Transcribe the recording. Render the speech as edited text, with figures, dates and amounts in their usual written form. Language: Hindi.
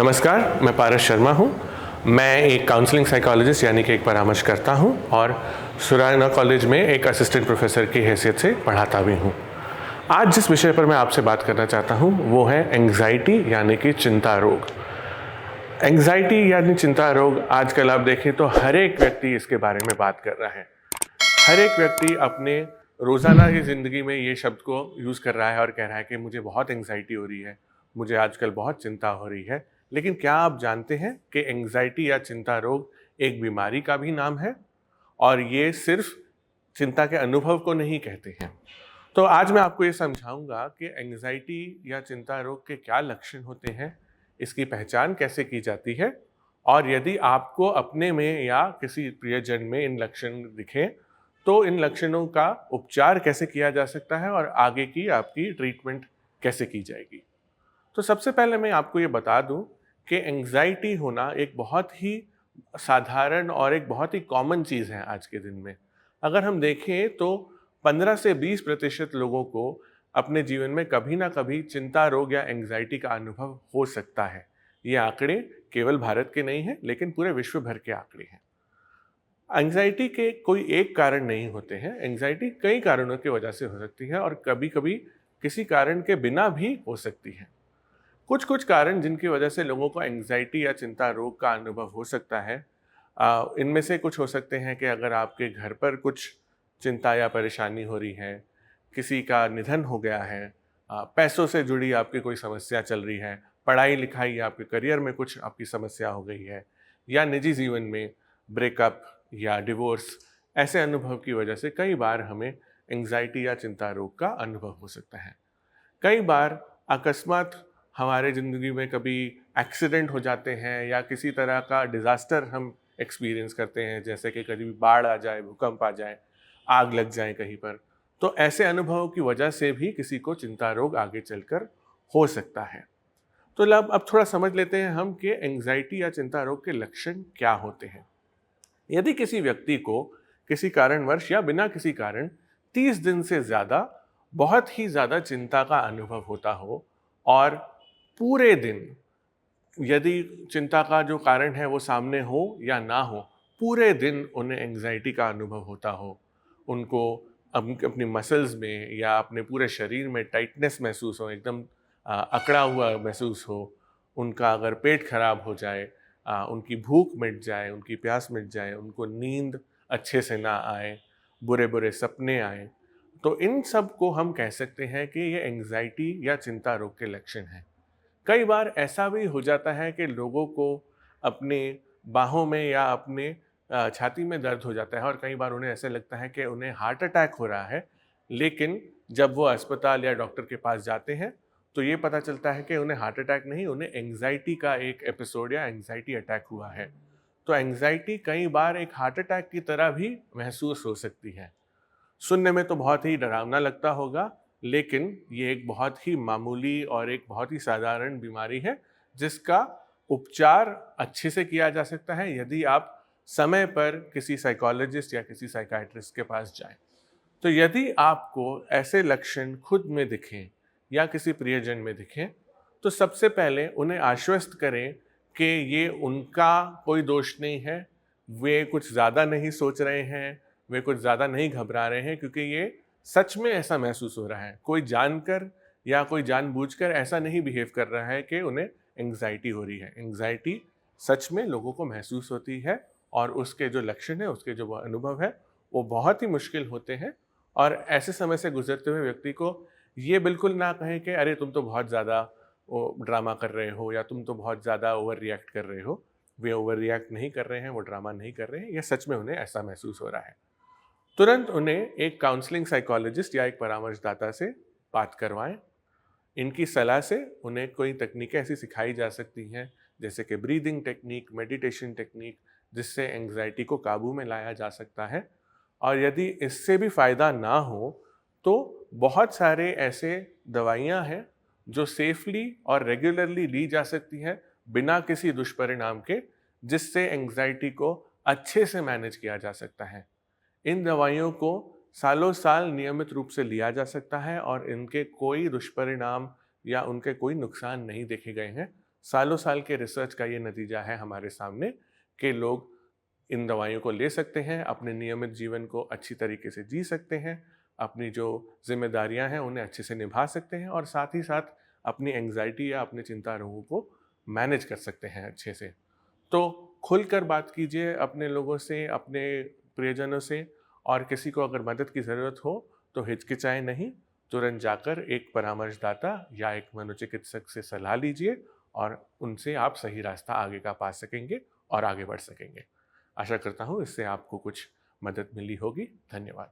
नमस्कार, मैं पारस शर्मा हूँ। मैं एक काउंसलिंग साइकोलॉजिस्ट यानी कि एक परामर्शकर्ता हूँ और सुरायना कॉलेज में एक असिस्टेंट प्रोफेसर की हैसियत से पढ़ाता भी हूँ। आज जिस विषय पर मैं आपसे बात करना चाहता हूँ वो है एंग्जाइटी यानी कि चिंता रोग। एंग्जाइटी यानी चिंता रोग आजकल आप देखें तो हर एक व्यक्ति इसके बारे में बात कर रहा है। हर एक व्यक्ति अपने रोज़ाना की ज़िंदगी में ये शब्द को यूज़ कर रहा है और कह रहा है कि मुझे बहुत एंग्जाइटी हो रही है, मुझे आजकल बहुत चिंता हो रही है। लेकिन क्या आप जानते हैं कि एंग्जाइटी या चिंता रोग एक बीमारी का भी नाम है और ये सिर्फ चिंता के अनुभव को नहीं कहते हैं। तो आज मैं आपको ये समझाऊंगा कि एंग्जाइटी या चिंता रोग के क्या लक्षण होते हैं, इसकी पहचान कैसे की जाती है और यदि आपको अपने में या किसी प्रियजन में इन लक्षण दिखें तो इन लक्षणों का उपचार कैसे किया जा सकता है और आगे की आपकी ट्रीटमेंट कैसे की जाएगी। तो सबसे पहले मैं आपको ये बता दूं कि एंग्जाइटी होना एक बहुत ही साधारण और एक बहुत ही कॉमन चीज़ है आज के दिन में। अगर हम देखें तो 15 से 20% लोगों को अपने जीवन में कभी ना कभी चिंता रोग या एंग्जाइटी का अनुभव हो सकता है। ये आंकड़े केवल भारत के नहीं हैं लेकिन पूरे विश्व भर के आंकड़े हैं। एंग्जाइटी के कोई एक कारण नहीं होते हैं, एंग्जाइटी कई कारणों की वजह से हो सकती है और कभी कभी किसी कारण के बिना भी हो सकती है। कुछ कुछ कारण जिनकी वजह से लोगों को एंग्जाइटी या चिंता रोग का अनुभव हो सकता है, इनमें से कुछ हो सकते हैं कि अगर आपके घर पर कुछ चिंता या परेशानी हो रही है, किसी का निधन हो गया है, पैसों से जुड़ी आपकी कोई समस्या चल रही है, पढ़ाई लिखाई या आपके करियर में कुछ आपकी समस्या हो गई है, या निजी जीवन में ब्रेकअप या डिवोर्स, ऐसे अनुभव की वजह से कई बार हमें एंग्जाइटी या चिंता रोग का अनुभव हो सकता है। कई बार अकस्मात हमारे ज़िंदगी में कभी एक्सीडेंट हो जाते हैं या किसी तरह का डिज़ास्टर हम एक्सपीरियंस करते हैं, जैसे कि कभी बाढ़ आ जाए, भूकंप आ जाए, आग लग जाए कहीं पर। तो ऐसे अनुभवों की वजह से भी किसी को चिंता रोग आगे चलकर हो सकता है। तो अब थोड़ा समझ लेते हैं हम कि एंग्जाइटी या चिंता रोग के लक्षण क्या होते हैं। यदि किसी व्यक्ति को किसी कारणवश या बिना किसी कारण 30 दिन से ज़्यादा बहुत ही ज़्यादा चिंता का अनुभव होता हो और पूरे दिन, यदि चिंता का जो कारण है वो सामने हो या ना हो, पूरे दिन उन्हें एंग्जाइटी का अनुभव होता हो, उनको अपनी मसल्स में या अपने पूरे शरीर में टाइटनेस महसूस हो, एकदम अकड़ा हुआ महसूस हो, उनका अगर पेट खराब हो जाए, उनकी भूख मिट जाए, उनकी प्यास मिट जाए, उनको नींद अच्छे से ना आए, बुरे बुरे सपने आए, तो इन सब को हम कह सकते हैं कि ये एंग्जाइटी या चिंता रोग के लक्षण हैं। कई बार ऐसा भी हो जाता है कि लोगों को अपने बाहों में या अपने छाती में दर्द हो जाता है और कई बार उन्हें ऐसा लगता है कि उन्हें हार्ट अटैक हो रहा है, लेकिन जब वो अस्पताल या डॉक्टर के पास जाते हैं तो ये पता चलता है कि उन्हें हार्ट अटैक नहीं, उन्हें एंग्जाइटी का एक एपिसोड या एंग्जाइटी अटैक हुआ है। तो एंग्जाइटी कई बार एक हार्ट अटैक की तरह भी महसूस हो सकती है। सुनने में तो बहुत ही डरावना लगता होगा, लेकिन ये एक बहुत ही मामूली और एक बहुत ही साधारण बीमारी है जिसका उपचार अच्छे से किया जा सकता है यदि आप समय पर किसी साइकोलॉजिस्ट या किसी साइकाइट्रिस्ट के पास जाएं। तो यदि आपको ऐसे लक्षण खुद में दिखें या किसी प्रियजन में दिखें तो सबसे पहले उन्हें आश्वस्त करें कि ये उनका कोई दोष नहीं है, वे कुछ ज़्यादा नहीं सोच रहे हैं, वे कुछ ज़्यादा नहीं घबरा रहे हैं, क्योंकि ये सच में ऐसा महसूस हो रहा है। कोई जानकर या कोई जानबूझकर ऐसा नहीं बिहेव कर रहा है कि उन्हें एंग्जाइटी हो रही है। एंग्जाइटी सच में लोगों को महसूस होती है और उसके जो लक्षण है, उसके जो अनुभव है, वो बहुत ही मुश्किल होते हैं। और ऐसे समय से गुजरते हुए व्यक्ति को ये बिल्कुल ना कहें कि अरे तुम तो बहुत ज़्यादा ड्रामा कर रहे हो या तुम तो बहुत ज़्यादा ओवर रिएक्ट कर रहे हो। वे ओवर रिएक्ट नहीं कर रहे हैं, वो ड्रामा नहीं कर रहे हैं, ये सच में उन्हें ऐसा महसूस हो रहा है। तुरंत उन्हें एक काउंसलिंग साइकोलॉजिस्ट या एक परामर्शदाता से बात करवाएं। इनकी सलाह से उन्हें कोई तकनीकें ऐसी सिखाई जा सकती हैं, जैसे कि ब्रीदिंग टेक्निक, मेडिटेशन टेक्निक, जिससे एंग्जाइटी को काबू में लाया जा सकता है। और यदि इससे भी फ़ायदा ना हो तो बहुत सारे ऐसे दवाइयाँ हैं जो सेफली और रेगुलरली ली जा सकती हैं बिना किसी दुष्परिणाम के, जिससे एंग्जाइटी को अच्छे से मैनेज किया जा सकता है। इन दवाइयों को सालों साल नियमित रूप से लिया जा सकता है और इनके कोई दुष्परिणाम या उनके कोई नुकसान नहीं देखे गए हैं। सालों साल के रिसर्च का ये नतीजा है हमारे सामने कि लोग इन दवाइयों को ले सकते हैं, अपने नियमित जीवन को अच्छी तरीके से जी सकते हैं, अपनी जो जिम्मेदारियां हैं उन्हें अच्छे से निभा सकते हैं और साथ ही साथ अपनी एंग्जाइटी या अपने चिंता रोगों को मैनेज कर सकते हैं अच्छे से। तो खुलकर बात कीजिए अपने लोगों से, अपने प्रियजनों से, और किसी को अगर मदद की ज़रूरत हो तो हिचकिचाएं नहीं, तुरंत जाकर एक परामर्शदाता या एक मनोचिकित्सक से सलाह लीजिए और उनसे आप सही रास्ता आगे का पा सकेंगे और आगे बढ़ सकेंगे। आशा करता हूँ इससे आपको कुछ मदद मिली होगी। धन्यवाद।